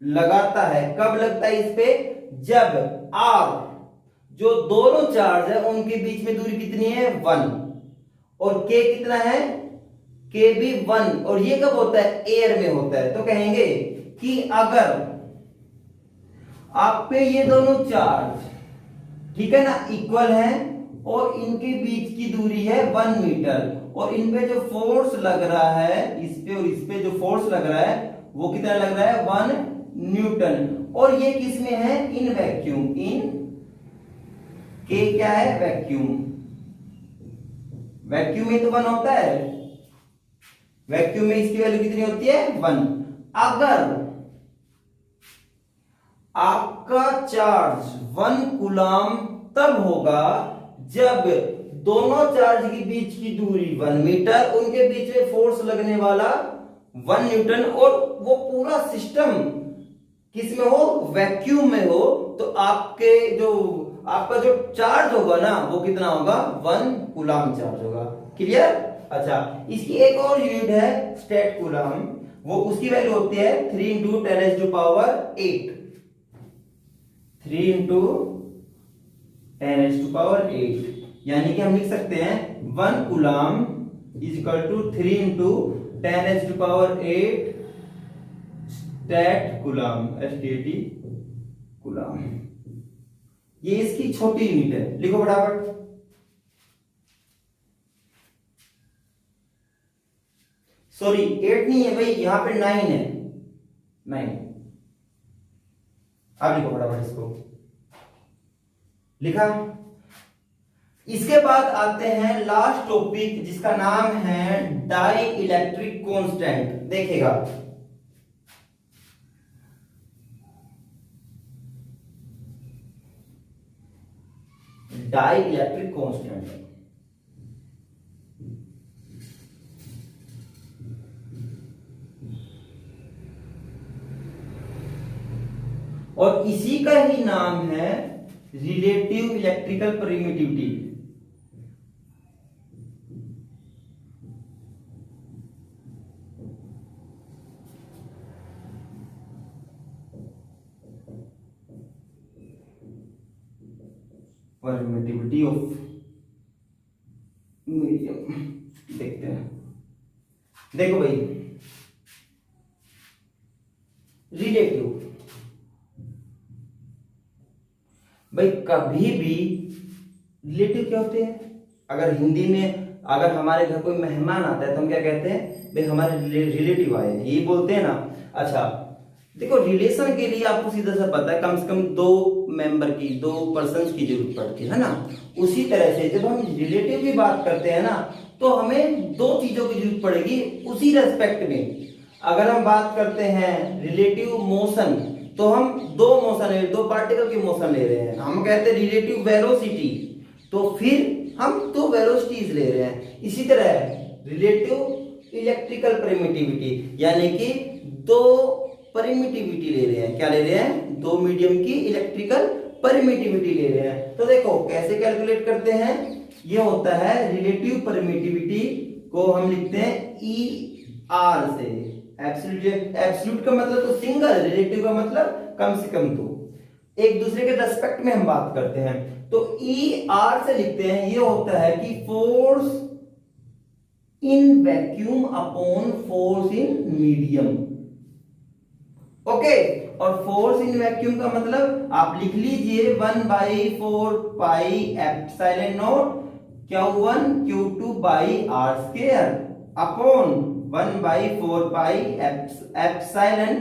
लगाता है, कब लगता है इस पे? जब R जो दोनों चार्ज है उनके बीच में दूरी कितनी है? 1। और K कितना है? K भी 1। और ये कब होता है? एयर में होता है। तो कहेंगे कि अगर आप पे ये दोनों चार्ज, ठीक है ना, इक्वल है और इनके बीच की दूरी है 1 मीटर, और इन पे जो फोर्स लग रहा है, इस पे और इस पे जो फोर्स लग रहा है वो कितना लग रहा है? 1 न्यूटन। और ये किस में है? In vacuum. इन K क्या है? वैक्यूम। वैक्यूम में तो 1 होता है, वैक्यूम में इसकी वैल्यू कितनी होती है? 1। अगर आपका चार्ज 1 कूलम्ब तब होगा जब दोनों चार्ज के बीच की दूरी 1 मीटर, उनके बीच में फोर्स लगने वाला 1 न्यूटन, और वो पूरा सिस्टम किस में हो? वैक्यूम में हो। तो आपका जो चार्ज होगा ना वो कितना होगा? 1 कूलम्ब चार्ज होगा। क्लियर? अच्छा, इसकी एक और यूनिट है स्टेट कूलम्ब, वो उसकी वैल्यू होती है 3 × 10⁸। 3 × 10⁸, यानी कि हम लिख सकते हैं 1 coulomb is equal to 3 × 10⁸ stat coulomb, STAT coulomb. ये इसकी छोटी यूनिट है, लिखो फटाफट। सॉरी 8 नहीं है भाई, यहां पे 9 है, 9। अब लिखो फटाफट इसको। लिखा? इसके बाद आते हैं लास्ट टॉपिक जिसका नाम है डाई इलेक्ट्रिक कांस्टेंट। देखिएगा, डाई इलेक्ट्रिक कांस्टेंट। और इसी का ही नाम है relative electrical permittivity. Permittivity of medium. देखते हैं, देखो भाई, रिलेटिव भाई, कभी भी रिलेटिव क्या होते हैं? अगर हिंदी में अगर हमारे घर कोई मेहमान आता है तो हम क्या कहते हैं? भाई हमारे रिलेटिव आए हैं, यही बोलते हैं ना। अच्छा देखो, रिलेशन के लिए आपको सीधा सा पता है, कम से कम 2 मेंबर की, 2 पर्सन्स की जरूरत पड़ती है ना। उसी तरह से जब हम रिलेटिव की बात करते हैं ना, तो हमें 2 चीजों की जरूरत पड़ेगी उसी रेस्पेक्ट में। अगर हम बात करते हैं रिलेटिव मोशन, तो हम दो पार्टिकल की मोशन ले रहे हैं, हम कहते हैं रिलेटिव वेलोसिटी, तो फिर हम दो वेलोसिटीज ले रहे हैं। इसी तरह रिलेटिव इलेक्ट्रिकल परमिटिविटी, यानी कि दो परमिटिविटी ले रहे हैं। क्या ले रहे हैं? दो मीडियम की इलेक्ट्रिकल परमिटिविटी ले रहे हैं। तो देखो कैसे कैलकुलेट करते हैं, ये होता है रिलेटिव परमिटिविटी को हम लिखते हैं ER से। एब्सोल्यूट का मतलब तो सिंगल, रिलेटिव का मतलब कम से कम दो, एक दूसरे के रेस्पेक्ट में हम बात करते हैं। तो ER से लिखते हैं, ये होता है कि force in vacuum upon force in medium. Okay, और फोर्स इन वैक्यूम का मतलब आप लिख लीजिए 1/4 pi epsilon naught Q1 Q2 by R square upon 1/4 pi epsilon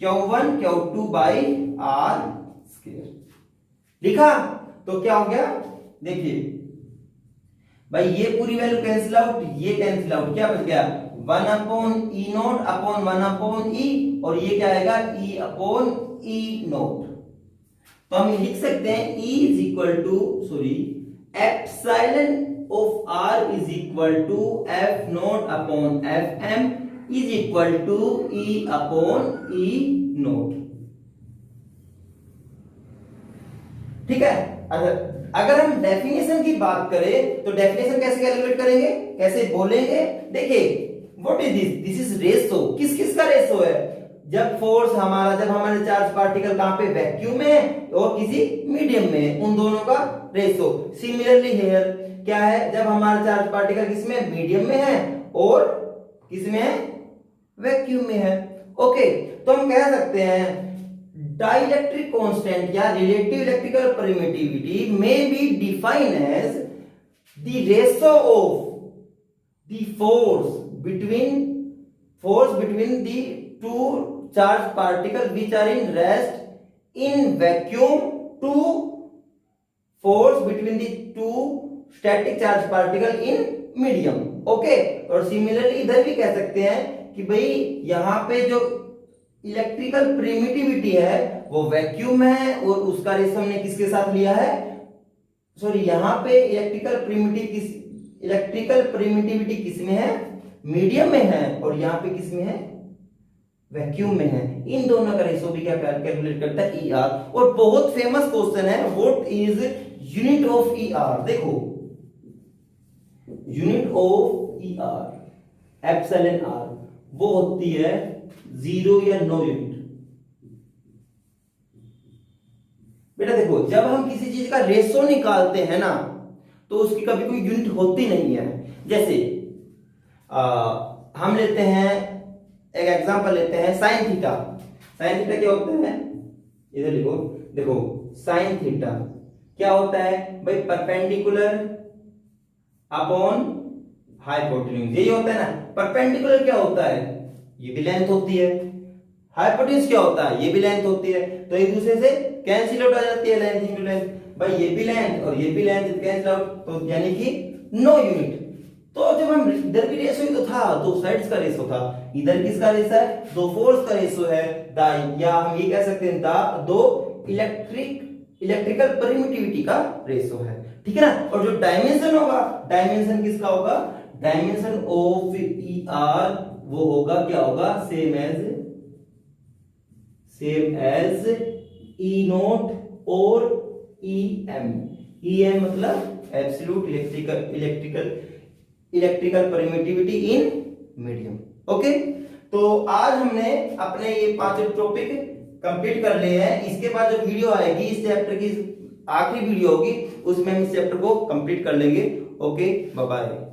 Q1 Q2 by R square. लिखा? तो क्या हो गया, देखिए भाई ये पूरी वैल्यू कैंसिल आउट, ये कैंसिल आउट, क्या बच गया 1/E0 अपॉन 1/E, और ये क्या आएगा E/E0। तो हम लिख सकते हैं E is equal to epsilon of R is equal to F0 upon Fm is equal to E/E0। ठीक है। अगर हम डेफिनेशन की बात करें तो डेफिनेशन कैसे कैलकुलेट करेंगे, कैसे बोलेंगे? देखिए what is this, this is ratio. किस किस का रेशो है? जब हमारे चार्ज पार्टिकल कहां पे, वैक्यूम में है और किसी मीडियम में है, उन दोनों का रेशो। सिमिलरली हियर क्या है, जब हमारा चार्ज पार्टिकल किसमें, मीडियम में है और किसमें है, वैक्यूम में है। ओके, तो हम कह सकते हैं dielectric constant या relative electrical permittivity may be defined as the ratio of the force between the two charged particles which are in rest in vacuum to force between the two static charged particles in medium। Okay, और similarly इधर भी कह सकते हैं कि भाई यहाँ पे जो इलेक्ट्रिकल प्रिमिटिविटी है वो वैक्यूम है और उसका रेशो हमने किसके साथ लिया है, यहाँ पे इलेक्ट्रिकल प्रिमिटिविटी किसमें है, मीडियम में है, और यहाँ पे किसमें है, वैक्यूम में है। इन दोनों का रेशो भी क्या कैलकुलेट करता है, ER। और बहुत फेमस क्वेश्चन है, what is unit of ER। देखो unit of ER epsilon R वो होती है 0 या नो यूनिट। बेटा देखो जब हम किसी चीज का रेशो निकालते हैं ना तो उसकी कभी कोई यूनिट होती नहीं है। जैसे हम लेते हैं एक एग्जांपल लेते हैं साइन थीटा। साइन थीटा क्या होता है, इधर लिखो, देखो साइन थीटा क्या होता है भाई, परपेंडिकुलर अपॉन हाइपोटेन्यूज, यही होता है ना। परपेंडिकुलर क्या होता है, ये भी लेंथ होती है। हाइपोटेन्यूज क्या होता है, ये भी लेंथ होती है। तो एक दूसरे से कैंसिल आउट आ जाती है, लेंथ इनटू लेंथ। भाई ये भी लेंथ और ये भी लेंथ कैंसिल आउट, तो यानी कि नो यूनिट। तो जब हम इधर भी रेशो ही तो था, दो साइड्स का रेशो था, इधर किसका रेशो है, दो फोर्स का रेशो है, या हम ये कह सकते हैं दो इलेक्ट्रिकल परमिटिविटी का रेशो है। ठीक है ना। और जो डायमेंशन होगा, डायमेंशन किसका होगा, डायमेंशन ऑफ ER वो होगा, क्या होगा, सेम एज E0 और EM। EM मतलब absolute electrical permittivity in medium. Okay, तो आज हमने अपने ये 5 टॉपिक कंप्लीट कर लिए हैं। इसके बाद जो वीडियो आएगी इस चैप्टर की आखिरी वीडियो होगी, उसमें हम इस चैप्टर को कंप्लीट कर लेंगे। Okay, bye bye.